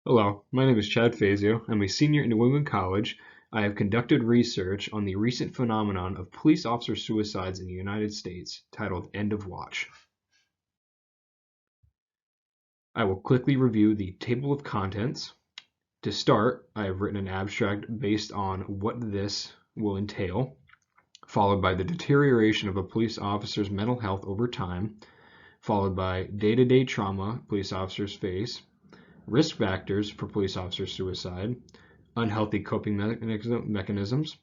Hello, my name is Chad Fazio. I'm a senior at New England College. I have conducted research on the recent phenomenon of police officer suicides in the United States, titled End of Watch. I will quickly review the table of contents. To start, I have written an abstract based on what this will entail, followed by the deterioration of a police officer's mental health over time, followed by day-to-day trauma police officers face, risk factors for police officer suicide, unhealthy coping mechanisms,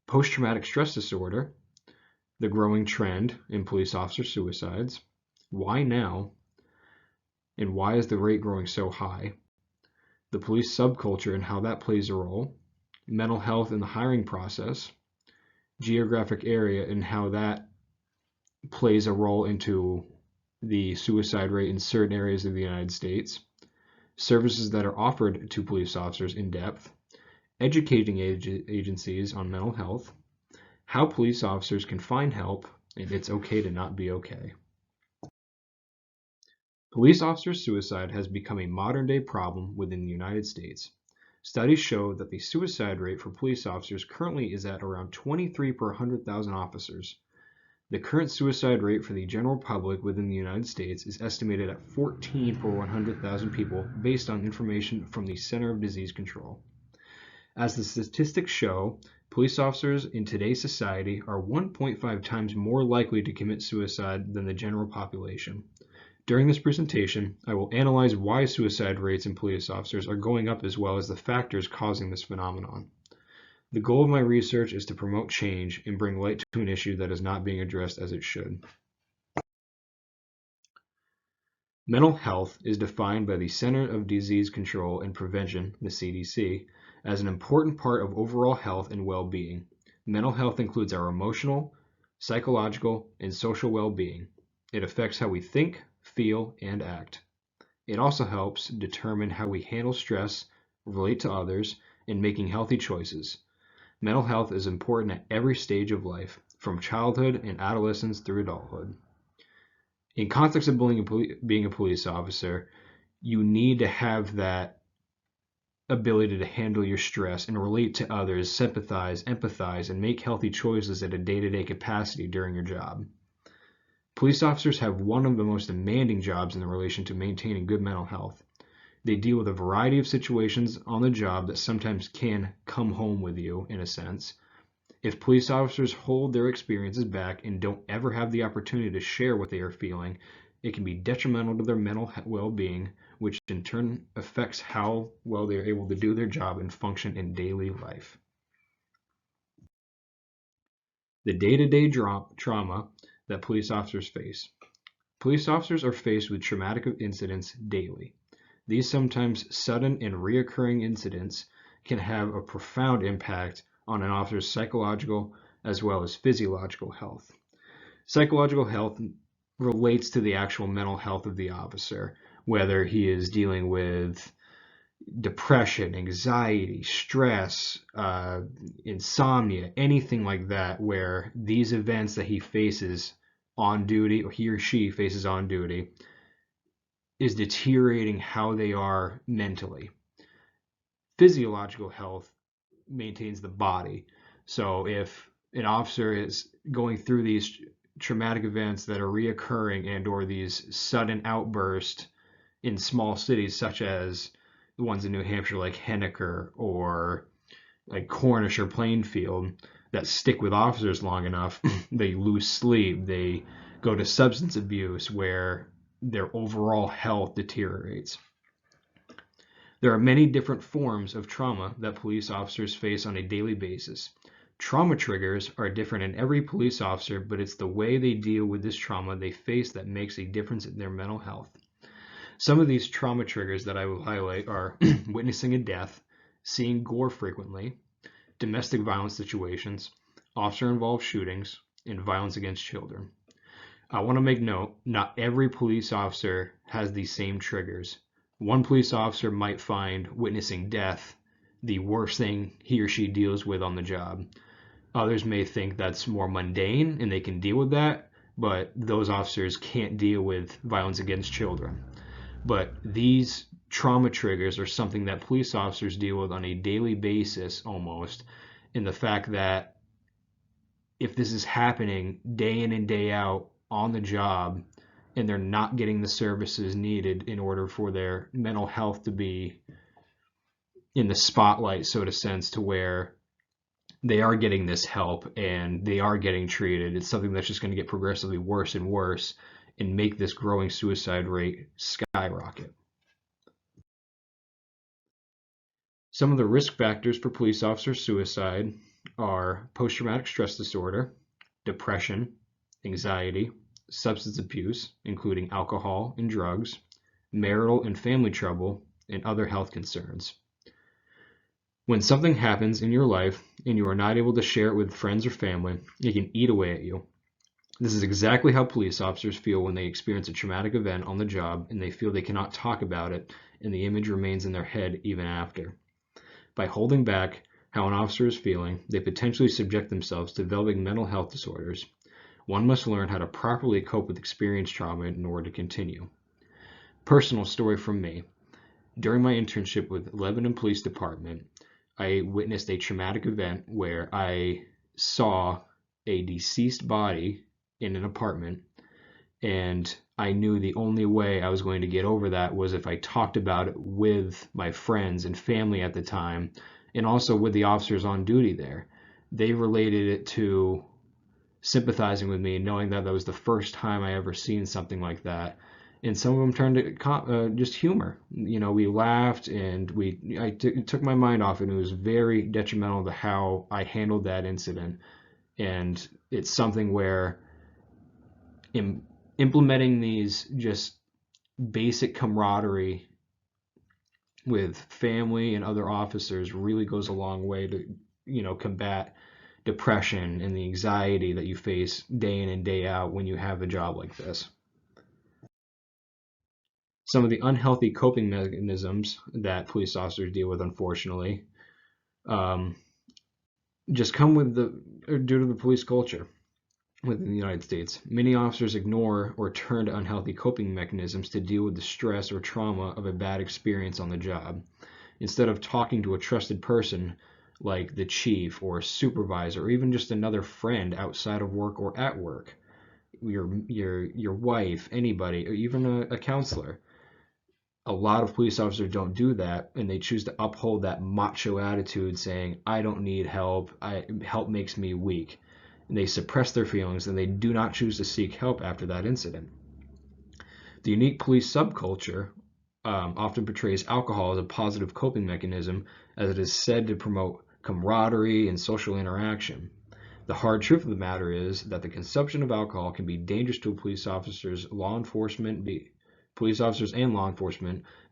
post-traumatic stress disorder, the growing trend in police officer suicides, why now, and why is the rate growing so high, the police subculture and how that plays a role, mental health in the hiring process, geographic area and how that plays a role into the suicide rate in certain areas of the United States, services that are offered to police officers in depth, educating agencies on mental health, how police officers can find help, and it's okay to not be okay. Police officer suicide has become a modern day problem within the United States. Studies show that the suicide rate for police officers currently is at around 23 per 100,000 officers. The current suicide rate for the general public within the United States is estimated at 14 per 100,000 people based on information from the Center of Disease Control. As the statistics show, police officers in today's society are 1.5 times more likely to commit suicide than the general population. During this presentation, I will analyze why suicide rates in police officers are going up as well as the factors causing this phenomenon. The goal of my research is to promote change and bring light to an issue that is not being addressed as it should. Mental health is defined by the Center of Disease Control and Prevention, the CDC, as an important part of overall health and well-being. Mental health includes our emotional, psychological, and social well-being. It affects how we think, feel, and act. It also helps determine how we handle stress, relate to others, and making healthy choices. Mental health is important at every stage of life, from childhood and adolescence through adulthood. In context of being a police officer, you need to have that ability to handle your stress and relate to others, sympathize, empathize, and make healthy choices at a day-to-day capacity during your job. Police officers have one of the most demanding jobs in relation to maintaining good mental health. They deal with a variety of situations on the job that sometimes can come home with you, in a sense. If police officers hold their experiences back and don't ever have the opportunity to share what they are feeling, it can be detrimental to their mental well-being, which in turn affects how well they are able to do their job and function in daily life. The day-to-day trauma that police officers face. Police officers are faced with traumatic incidents daily. These sometimes sudden and reoccurring incidents can have a profound impact on an officer's psychological as well as physiological health. Psychological health relates to the actual mental health of the officer, whether he is dealing with depression, anxiety, stress, insomnia, anything like that, where these events that he faces on duty, or he or she faces on duty, is deteriorating how they are mentally. Physiological health maintains the body. So if an officer is going through these traumatic events that are reoccurring and or these sudden outbursts in small cities such as the ones in New Hampshire like Henniker or like Cornish or Plainfield that stick with officers long enough, they lose sleep, they go to substance abuse where their overall health deteriorates. There are many different forms of trauma that police officers face on a daily basis. Trauma triggers are different in every police officer, but it's the way they deal with this trauma they face that makes a difference in their mental health. Some of these trauma triggers that I will highlight are witnessing a death, seeing gore frequently, domestic violence situations, officer-involved shootings, and violence against children. I want to make note, not every police officer has these same triggers. One police officer might find witnessing death the worst thing he or she deals with on the job. Others may think that's more mundane and they can deal with that, but those officers can't deal with violence against children. But these trauma triggers are something that police officers deal with on a daily basis almost, in the fact that if this is happening day in and day out on the job and they're not getting the services needed in order for their mental health to be in the spotlight, so to sense, to where they are getting this help and they are getting treated, it's something that's just going to get progressively worse and worse and make this growing suicide rate skyrocket. Some of the risk factors for police officer suicide are post-traumatic stress disorder, depression, anxiety, substance abuse, including alcohol and drugs, marital and family trouble, and other health concerns. When something happens in your life and you are not able to share it with friends or family, it can eat away at you. This is exactly how police officers feel when they experience a traumatic event on the job and they feel they cannot talk about it and the image remains in their head even after. By holding back how an officer is feeling, they potentially subject themselves to developing mental health disorders. One must learn how to properly cope with experienced trauma in order to continue. Personal story from me. During my internship with Lebanon Police Department, I witnessed a traumatic event where I saw a deceased body in an apartment, and I knew the only way I was going to get over that was if I talked about it with my friends and family at the time, and also with the officers on duty there. They related it to sympathizing with me, knowing that that was the first time I ever seen something like that. And some of them turned to just humor. You know, we laughed and it took my mind off it, and it was very detrimental to how I handled that incident. And it's something where implementing these just basic camaraderie with family and other officers really goes a long way to, combat depression and the anxiety that you face day in and day out when you have a job like this. Some of the unhealthy coping mechanisms that police officers deal with, unfortunately, um, just come with due to the police culture within the United States. Many officers ignore or turn to unhealthy coping mechanisms to deal with the stress or trauma of a bad experience on the job. Instead of talking to a trusted person like the chief or a supervisor or even just another friend outside of work or at work, your wife, anybody, or even a counselor. A lot of police officers don't do that, and they choose to uphold that macho attitude saying, I don't need help, help makes me weak. And they suppress their feelings, and they do not choose to seek help after that incident. The unique police subculture often portrays alcohol as a positive coping mechanism, as it is said to promote camaraderie and social interaction. The hard truth of the matter is that the consumption of alcohol can be dangerous to police officers and law enforcement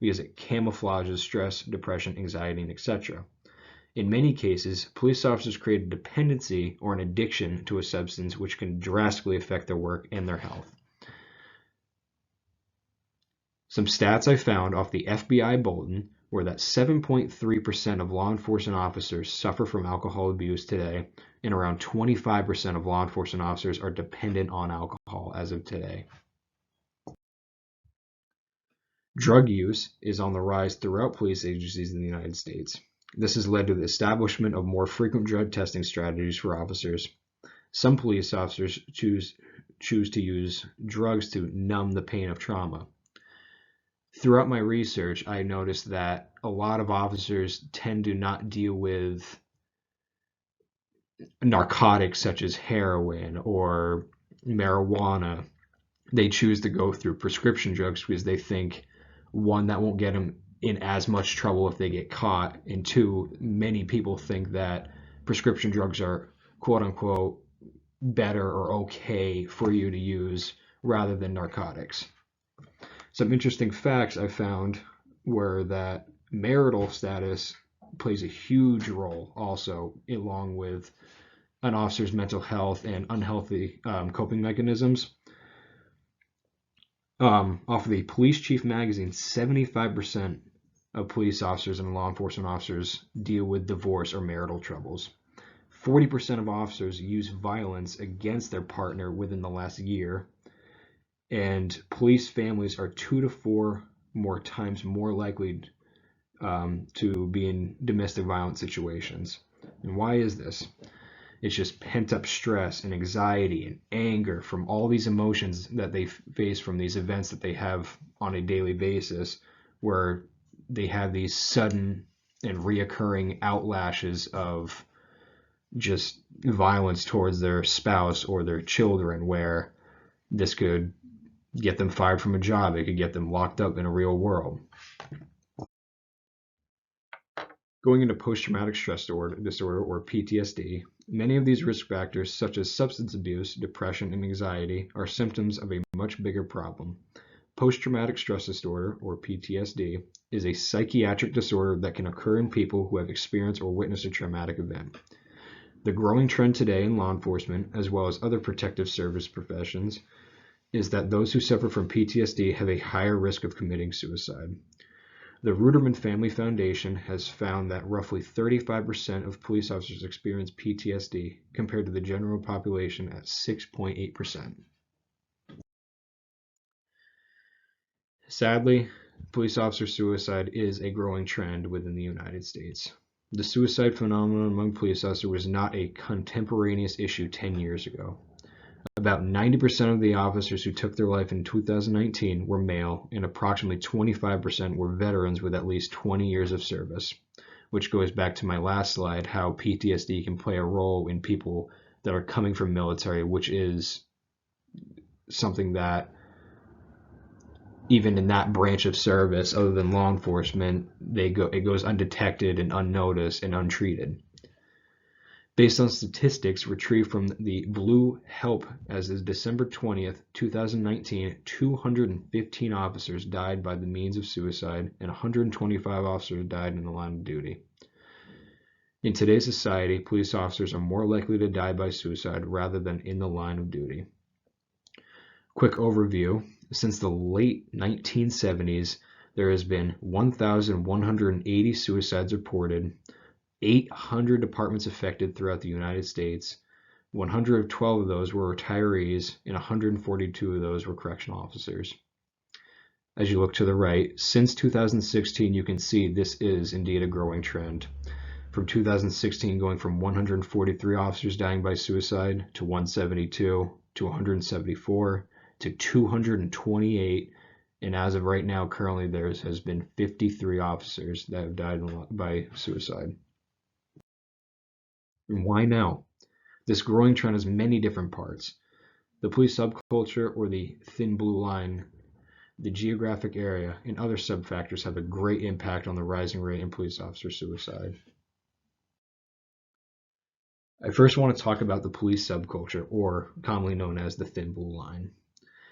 because it camouflages stress, depression, anxiety, and etc. In many cases, police officers create a dependency or an addiction to a substance which can drastically affect their work and their health. Some stats I found off the FBI bulletin were that 7.3% of law enforcement officers suffer from alcohol abuse today, and around 25% of law enforcement officers are dependent on alcohol as of today. Drug use is on the rise throughout police agencies in the United States. This has led to the establishment of more frequent drug testing strategies for officers. Some police officers choose to use drugs to numb the pain of trauma. Throughout my research, I noticed that a lot of officers tend to not deal with narcotics such as heroin or marijuana. They choose to go through prescription drugs because they think, one, that won't get them in as much trouble if they get caught, and two, many people think that prescription drugs are quote unquote better or okay for you to use rather than narcotics. Some interesting facts I found were that marital status plays a huge role also, along with an officer's mental health and unhealthy coping mechanisms. Off of the Police Chief magazine, 75% of police officers and law enforcement officers deal with divorce or marital troubles. 40% of officers use violence against their partner within the last year. And police families are 2 to 4 more times more likely to be in domestic violence situations. And why is this? It's just pent up stress and anxiety and anger from all these emotions that they face from these events that they have on a daily basis, where they have these sudden and reoccurring outlashes of just violence towards their spouse or their children, where this could get them fired from a job, it could get them locked up in a real world. Going into post-traumatic stress disorder, or PTSD, many of these risk factors, such as substance abuse, depression, and anxiety, are symptoms of a much bigger problem. Post-traumatic stress disorder, or PTSD, is a psychiatric disorder that can occur in people who have experienced or witnessed a traumatic event. The growing trend today in law enforcement, as well as other protective service professions, is that those who suffer from PTSD have a higher risk of committing suicide. The Ruderman Family Foundation has found that roughly 35% of police officers experience PTSD, compared to the general population at 6.8%. Sadly, police officer suicide is a growing trend within the United States. The suicide phenomenon among police officers was not a contemporaneous issue 10 years ago. About 90% of the officers who took their life in 2019 were male, and approximately 25% were veterans with at least 20 years of service, which goes back to my last slide, how PTSD can play a role in people that are coming from military, which is something that even in that branch of service, other than law enforcement, it goes undetected and unnoticed and untreated. Based on statistics retrieved from the Blue Help as of December 20th, 2019, 215 officers died by the means of suicide, and 125 officers died in the line of duty. In today's society, police officers are more likely to die by suicide rather than in the line of duty. Quick overview. Since the late 1970s, there has been 1,180 suicides reported, 800 departments affected throughout the United States. 112 of those were retirees, and 142 of those were correctional officers. As you look to the right, since 2016, you can see this is indeed a growing trend. From 2016, going from 143 officers dying by suicide to 172 to 174 to 228, and as of right now, currently there has been 53 officers that have died by suicide. And why now? This growing trend has many different parts. The police subculture, or the thin blue line, the geographic area, and other sub-factors have a great impact on the rising rate in police officer suicide. I first want to talk about the police subculture, or commonly known as the thin blue line,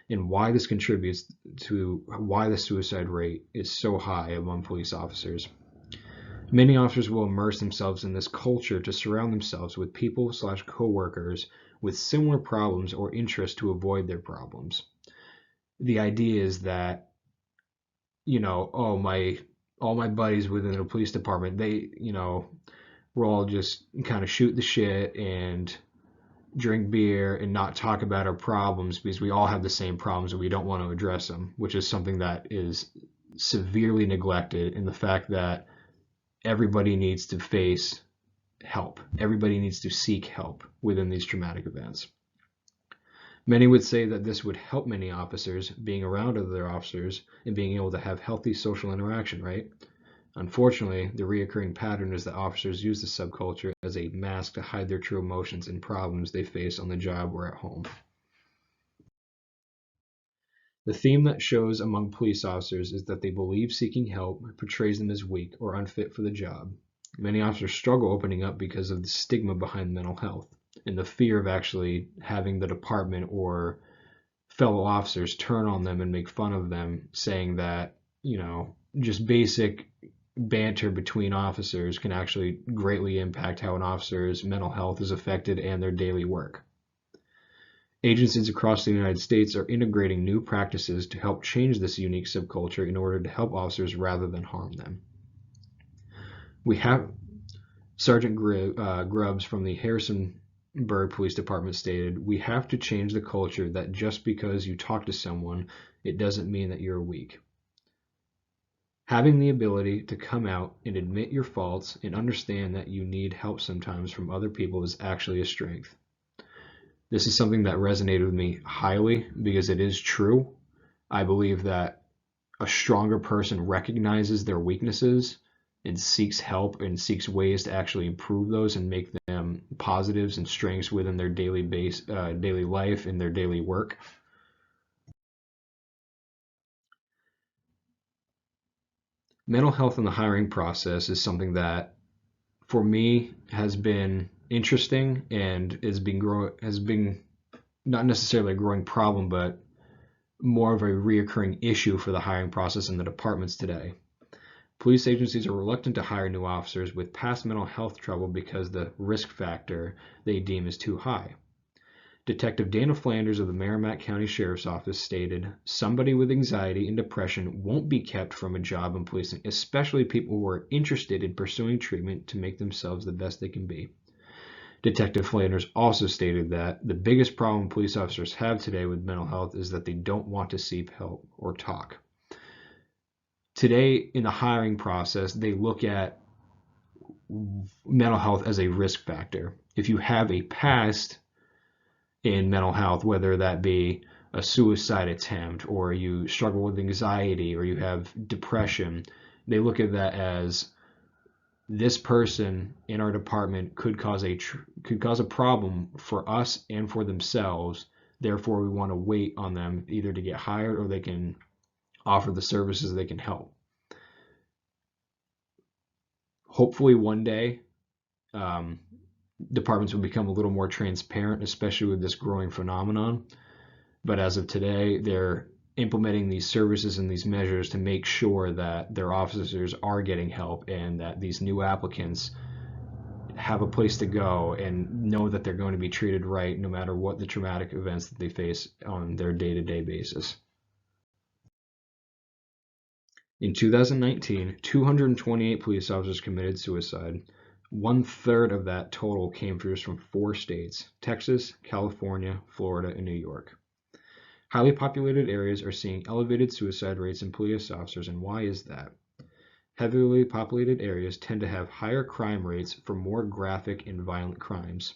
and why this contributes to why the suicide rate is so high among police officers. Many officers will immerse themselves in this culture to surround themselves with people/coworkers with similar problems or interests to avoid their problems. The idea is that, all my buddies within the police department, we're all just kind of shoot the shit and drink beer and not talk about our problems because we all have the same problems and we don't want to address them, which is something that is severely neglected in the fact that everybody needs to face help. Everybody needs to seek help within these traumatic events. Many would say that this would help many officers being around other officers and being able to have healthy social interaction, right? Unfortunately, the reoccurring pattern is that officers use the subculture as a mask to hide their true emotions and problems they face on the job or at home. The theme that shows among police officers is that they believe seeking help portrays them as weak or unfit for the job. Many officers struggle opening up because of the stigma behind mental health and the fear of actually having the department or fellow officers turn on them and make fun of them, saying that, just basic banter between officers can actually greatly impact how an officer's mental health is affected and their daily work. Agencies across the United States are integrating new practices to help change this unique subculture in order to help officers rather than harm them. We have Sergeant Grubbs from the Harrisonburg Police Department stated, "We have to change the culture that just because you talk to someone, it doesn't mean that you're weak." Having the ability to come out and admit your faults and understand that you need help sometimes from other people is actually a strength. This is something that resonated with me highly because it is true. I believe that a stronger person recognizes their weaknesses and seeks help and seeks ways to actually improve those and make them positives and strengths within their daily life and their daily work. Mental health in the hiring process is something that, for me, has been interesting and has been not necessarily a growing problem, but more of a reoccurring issue for the hiring process in the departments today. Police agencies are reluctant to hire new officers with past mental health trouble because the risk factor they deem is too high. Detective Dana Flanders of the Merrimack County Sheriff's Office stated, "Somebody with anxiety and depression won't be kept from a job in policing, especially people who are interested in pursuing treatment to make themselves the best they can be." Detective Flanders also stated that the biggest problem police officers have today with mental health is that they don't want to seek help or talk. Today, in the hiring process, they look at mental health as a risk factor. If you have a past in mental health, whether that be a suicide attempt or you struggle with anxiety or you have depression, they look at that as this person in our department could cause a problem for us and for themselves. Therefore, we want to wait on them either to get hired or they can offer the services they can help. Hopefully, one day, departments will become a little more transparent, especially with this growing phenomenon. But as of today, they're implementing these services and these measures to make sure that their officers are getting help and that these new applicants have a place to go and know that they're going to be treated right no matter what the traumatic events that they face on their day-to-day basis. In 2019, 228 police officers committed suicide. 1/3 of that total came from 4 states: Texas, California, Florida, and New York. Highly populated areas are seeing elevated suicide rates in police officers, and why is that? Heavily populated areas tend to have higher crime rates for more graphic and violent crimes.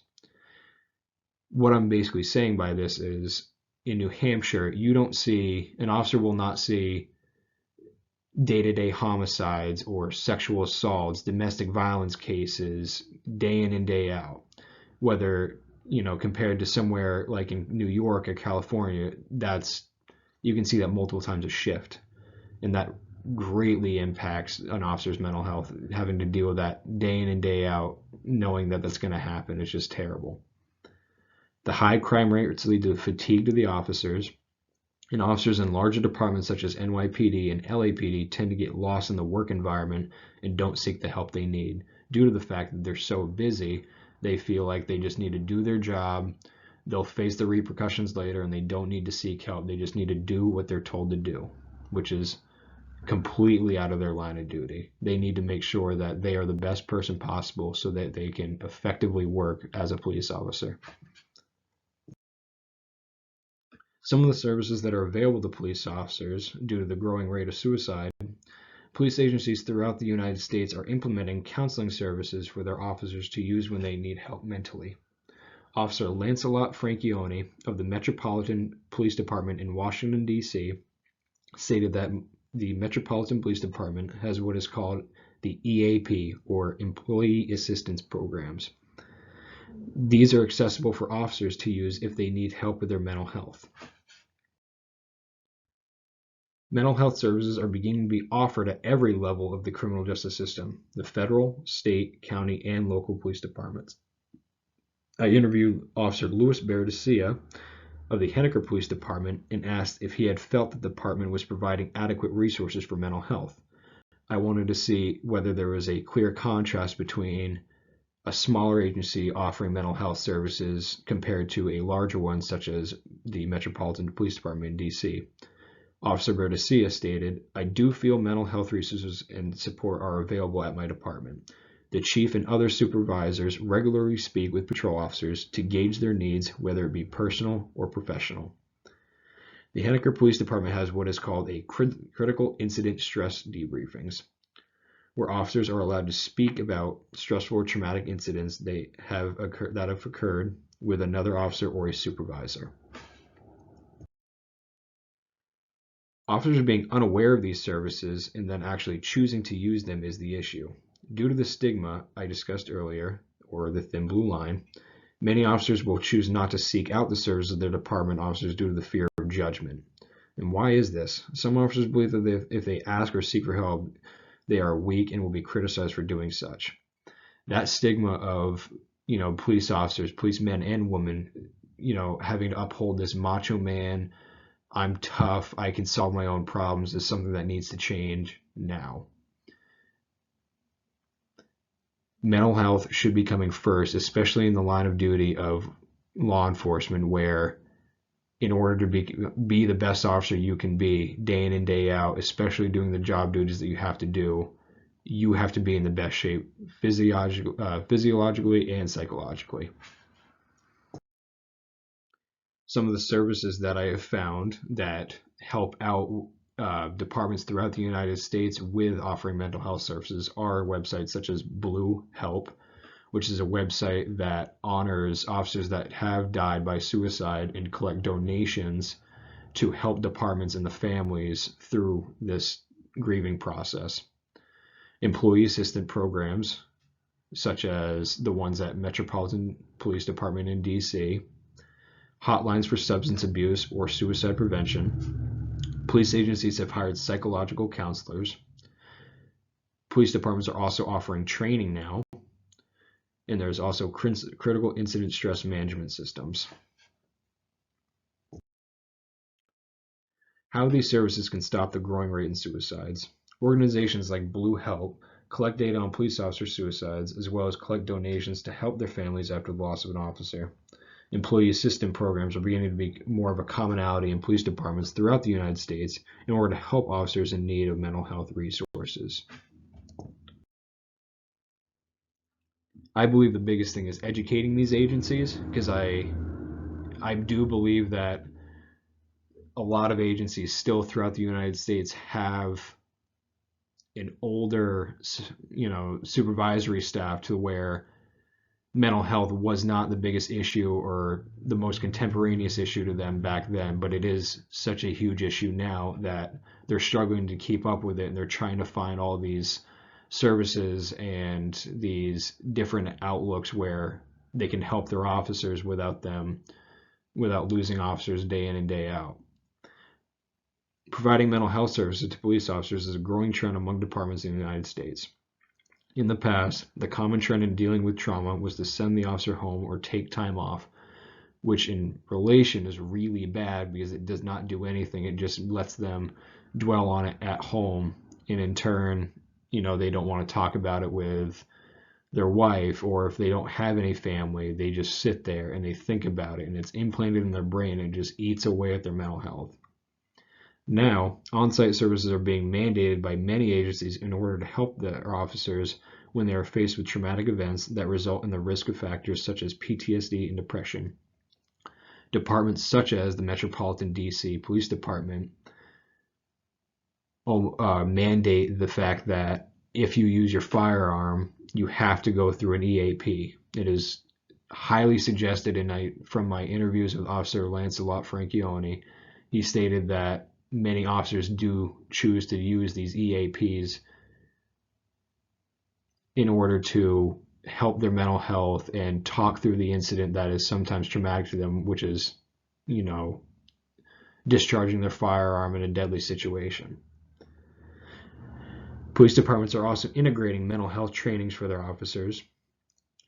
What I'm basically saying by this is, in New Hampshire, an officer will not see day-to-day homicides or sexual assaults, domestic violence cases day in and day out. Whether, compared to somewhere like in New York or California, you can see that multiple times a shift. And that greatly impacts an officer's mental health, having to deal with that day in and day out, knowing that that's going to happen. It's just terrible. The high crime rates lead to fatigue to the officers, and officers in larger departments such as NYPD and LAPD tend to get lost in the work environment and don't seek the help they need. Due to the fact that they're so busy, they feel like they just need to do their job. They'll face the repercussions later and they don't need to seek help. They just need to do what they're told to do, which is completely out of their line of duty. They need to make sure that they are the best person possible so that they can effectively work as a police officer. Some of the services that are available to police officers due to the growing rate of suicide, police agencies throughout the United States are implementing counseling services for their officers to use when they need help mentally. Officer Lancelot Franchione of the Metropolitan Police Department in Washington, D.C., stated that the Metropolitan Police Department has what is called the EAP, or Employee Assistance Programs. These are accessible for officers to use if they need help with their mental health. Mental health services are beginning to be offered at every level of the criminal justice system: the federal, state, county, and local police departments. I interviewed Officer Louis Berdecia of the Henniker Police Department and asked if he had felt that the department was providing adequate resources for mental health. I wanted to see whether there was a clear contrast between a smaller agency offering mental health services compared to a larger one such as the Metropolitan Police Department in DC. Officer Berdecia stated, "I do feel mental health resources and support are available at my department. The chief and other supervisors regularly speak with patrol officers to gauge their needs, whether it be personal or professional." The Henniker Police Department has what is called a critical incident stress debriefings, where officers are allowed to speak about stressful or traumatic incidents that have occurred with another officer or a supervisor. Officers being unaware of these services and then actually choosing to use them is the issue. Due to the stigma I discussed earlier, or the thin blue line, many officers will choose not to seek out the services of their department officers due to the fear of judgment. And why is this? Some officers believe that if they ask or seek for help, they are weak and will be criticized for doing such. That stigma of, police officers, policemen and women, having to uphold this macho man, I'm tough, I can solve my own problems, is something that needs to change now. Mental health should be coming first, especially in the line of duty of law enforcement, where in order to be the best officer you can be day in and day out, especially doing the job duties that you have to do, you have to be in the best shape physiologically and psychologically. Some of the services that I have found that help out departments throughout the United States with offering mental health services are websites such as Blue Help, which is a website that honors officers that have died by suicide and collect donations to help departments and the families through this grieving process. Employee assistance programs, such as the ones at Metropolitan Police Department in DC, hotlines for substance abuse or suicide prevention. Police agencies have hired psychological counselors. Police departments are also offering training now. And there's also critical incident stress management systems. How these services can stop the growing rate in suicides. Organizations like Blue Help collect data on police officer suicides, as well as collect donations to help their families after the loss of an officer. Employee assistance programs are beginning to be more of a commonality in police departments throughout the United States in order to help officers in need of mental health resources. I believe the biggest thing is educating these agencies, because I do believe that a lot of agencies still throughout the United States have an older, supervisory staff to where mental health was not the biggest issue or the most contemporaneous issue to them back then, but it is such a huge issue now that they're struggling to keep up with it, and they're trying to find all these services and these different outlooks where they can help their officers without losing officers day in and day out. Providing mental health services to police officers is a growing trend among departments in the United States. In the past, the common trend in dealing with trauma was to send the officer home or take time off, which in relation is really bad because it does not do anything. It just lets them dwell on it at home, and in turn, they don't want to talk about it with their wife, or if they don't have any family, they just sit there and they think about it, and it's implanted in their brain and it just eats away at their mental health. Now, on-site services are being mandated by many agencies in order to help their officers when they are faced with traumatic events that result in the risk of factors such as PTSD and depression. Departments such as the Metropolitan DC Police Department mandate the fact that if you use your firearm, you have to go through an EAP. It is highly suggested, and from my interviews with Officer Lancelot Franchione, he stated that many officers do choose to use these EAPs in order to help their mental health and talk through the incident that is sometimes traumatic to them, which is, discharging their firearm in a deadly situation. Police departments are also integrating mental health trainings for their officers.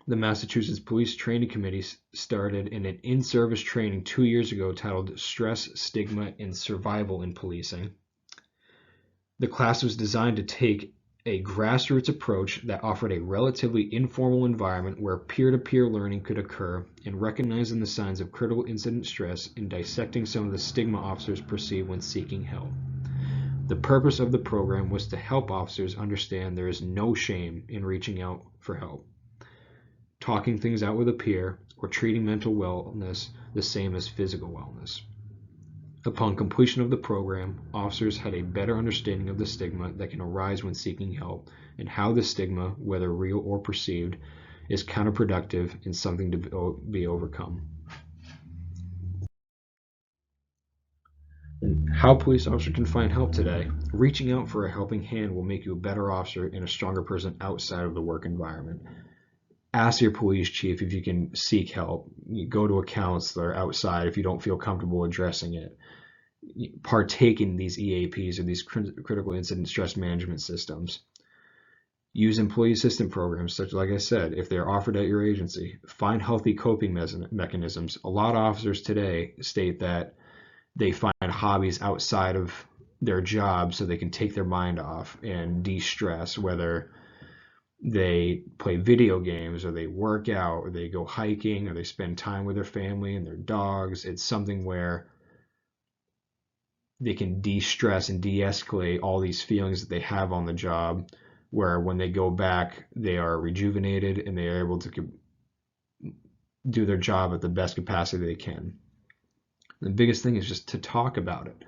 The Massachusetts Police Training Committee started an in-service training 2 years ago titled Stress, Stigma, and Survival in Policing. The class was designed to take a grassroots approach that offered a relatively informal environment where peer-to-peer learning could occur in recognizing the signs of critical incident stress and dissecting some of the stigma officers perceive when seeking help. The purpose of the program was to help officers understand there is no shame in reaching out for help, talking things out with a peer, or treating mental wellness the same as physical wellness. Upon completion of the program, officers had a better understanding of the stigma that can arise when seeking help and how the stigma, whether real or perceived, is counterproductive and something to be overcome. How police officers can find help today. Reaching out for a helping hand will make you a better officer and a stronger person outside of the work environment. Ask your police chief if you can seek help. You go to a counselor outside if you don't feel comfortable addressing it. Partake in these EAPs or these critical incident stress management systems. Use employee assistance programs, such like I said, if they're offered at your agency. Find healthy coping mechanisms. A lot of officers today state that they find hobbies outside of their job so they can take their mind off and de-stress, whether they play video games or they work out or they go hiking or they spend time with their family and their dogs. It's something where they can de-stress and de-escalate all these feelings that they have on the job, where when they go back, they are rejuvenated and they are able to do their job at the best capacity they can. The biggest thing is just to talk about it.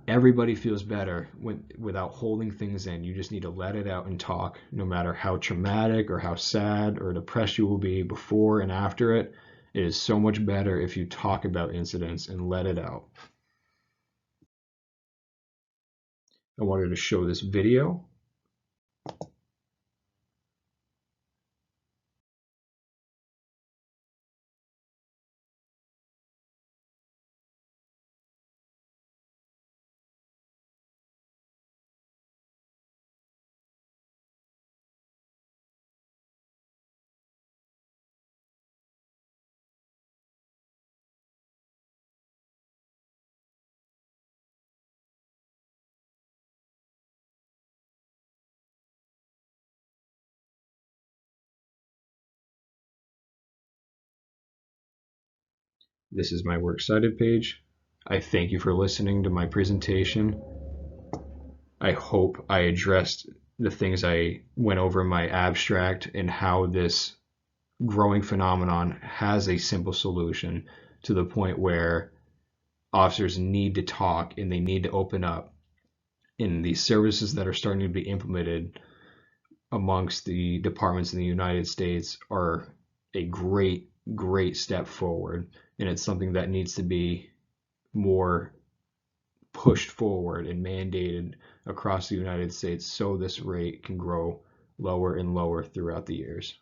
Everybody feels better without holding things in. You just need to let it out and talk, no matter how traumatic or how sad or depressed you will be before and after it. It is so much better if you talk about incidents and let it out. I wanted to show this video. This is my works cited page. I thank you for listening to my presentation. I hope I addressed the things I went over in my abstract and how this growing phenomenon has a simple solution to the point where officers need to talk and they need to open up. And these services that are starting to be implemented amongst the departments in the United States are a great, great step forward. And it's something that needs to be more pushed forward and mandated across the United States so this rate can grow lower and lower throughout the years.